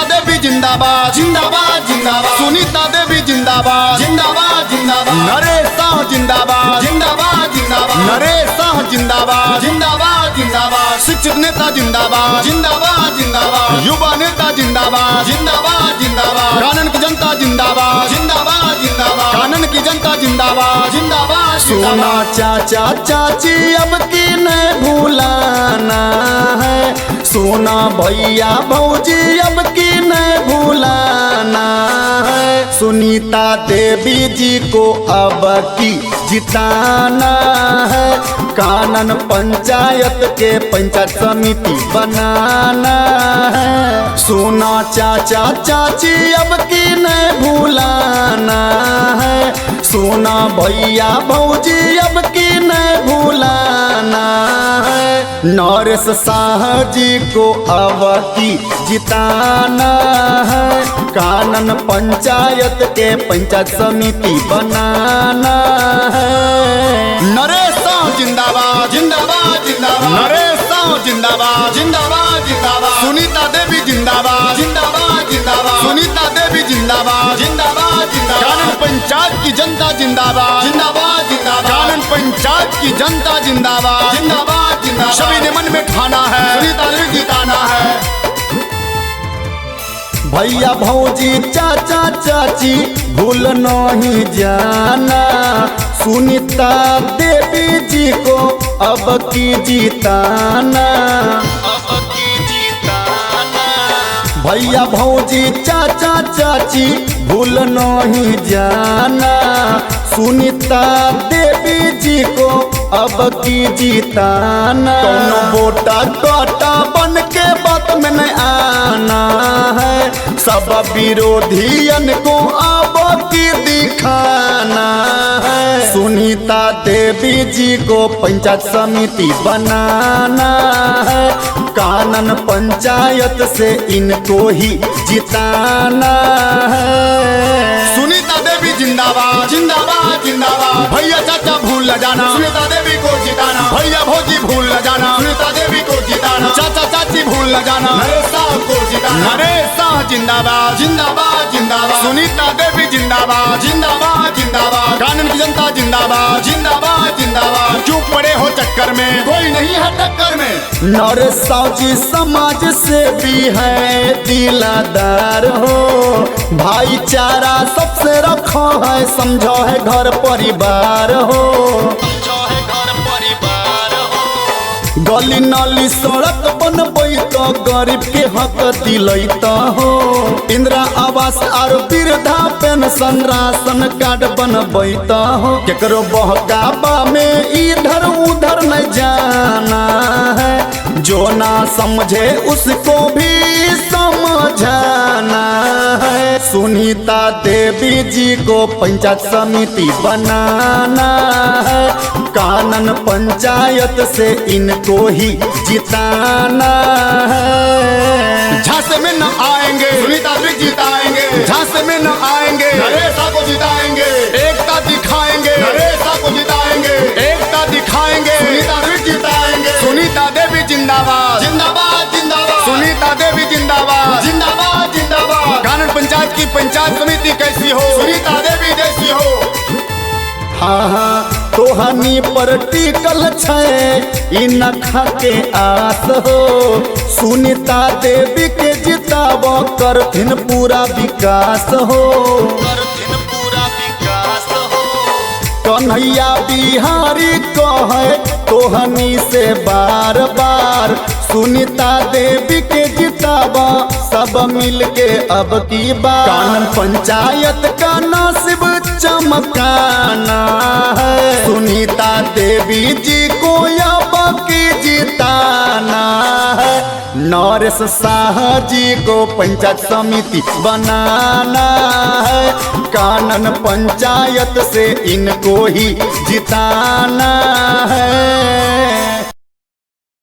देवी जिंदाबाद जिंदाबाद जिंदाबाद, सुनीता देवी जिंदाबाद जिंदाबाद जिंदाबाद, नरेश साह जिंदाबाद जिंदाबाद जिंदाबाद, नरेश साह जिंदाबाद जिंदाबाद जिंदाबाद, शिक्षित नेता जिंदाबाद जिंदाबाद जिंदाबाद, युवा नेता जिंदाबाद जिंदाबाद जिंदाबाद, कानन की जनता जिंदाबाद जिंदाबाद जिंदाबाद, कानन की जनता जिंदाबाद जिंदाबाद। सोना चाचा चाची अब की न भूलाना है, सोना भैया भौजी अब की न भूलाना है, सुनीता देवी जी को अब की जिताना है, कानन पंचायत के पंचायत समिति बनाना है, सोना चाचा चाची अब की न भूलाना है, सोना भैया भौजी अब की न भूलाना है, नरेश साह जी को अब की जिताना है, कानन पंचायत के पंचायत समिति बनाना है। नरेश साह जिंदाबाद जिंदाबाद जिंदाबाद, नरेश साह जिंदाबाद जिंदाबाद जिंदाबाद, सुनीता देवी जिंदाबाद जिंदाबाद जिंदाबाद, सुनीता देवी जिंदाबाद जिंदाबाद जिंदाबाद, कानन पंचायत की जनता जिंदाबाद जिंदाबाद जिंदाबाद, कानन पंचायत की जनता जिंदाबाद जिंदाबाद जिंदाबाद, सभी ने मन में ठाना है सुनीता देवी जिताना है। भैया भौजी चाचा चाची भूल नहीं जाना, सुनीता देवी जी को अब की जिताना, अब की जिताना, भैया भौजी चाचा चाची भूल नहीं जाना, सुनीता देवी जी को अब की जिताना, कौनो वोटा काटा बन के बात में नहीं आना है, सब विरोधियन को अब की दिखाना है, सुनीता देवी जी को पंचायत समिति बनाना है, कानन पंचायत से इनको ही जिताना है। सुनीता देवी जिंदाबाद जिंदाबाद जिंदाबाद, भैया चाचा भूल न जाना, सुनीता देवी को जिताना, भैया भौजी भूल न जाना, सुनीता देवी को जिताना, चाचा चाची भूल न जाना, नरेश साह को जिताना, नरेश साह जिंदाबाद जिंदाबाद जिंदाबाद, सुनीता देवी जिंदाबाद जिंदाबाद जिंदाबाद, कानन की जनता जिंदाबाद जिंदाबाद जिंदाबाद, क्यों पड़े हो चक्कर में, कोई नहीं है टक्कर में। नरेश साह जी समाज से भी है दिलादार हो, भाईचारा सबसे रखो है, समझो है घर परिवार हो, समझो है घर परिवार हो, गली नाली सड़क बनबई तो गरीब के हक दिलैता हो, इंदिरा आवास और वृद्धा पेंशन राशन कार्ड बनबैता हो, केकरो बहकावा में इधर उधर न जाना है, जो ना समझे उसको भी समझाना है, सुनीता देवी जी को पंचायत समिति बनाना है, कानन पंचायत से इनको ही जिताना है। झांसे में न आएंगे सुनीता देवी जिताएंगे, झांसे में न आएंगे नरेश साह को जिताएंगे, एकता दिखाएंगे नरेश साह को जिताएंगे, एकता दिखाएंगे सुनीता देवी जिताएंगे, सुनीता देवी जिंदाबाद जिंदाबाद जिंदाबाद, सुनीता देवी जिंदाबाद जिंदाबाद जिंदाबाद, कानन पंचायत की पंचायत समिति कैसी हो, सुनीता देवी जैसी हो। हाँ हाँ तोहनी पर टिकल छै नखा के आस हो, सुनीता देवी के जिताब करथिन पूरा विकास हो, करथिन पूरा विकास हो, कन्हैया बिहारी कहे तोहनी से बार बार, सुनीता देवी के जिताब सब मिल के अब की बार, कानन पंचायत का नसीब चमकाना है, सुनीता देवी जी को अब की जिताना है, नरेश साह जी को पंचायत समिति बनाना है, कानन पंचायत से इनको ही जिताना है।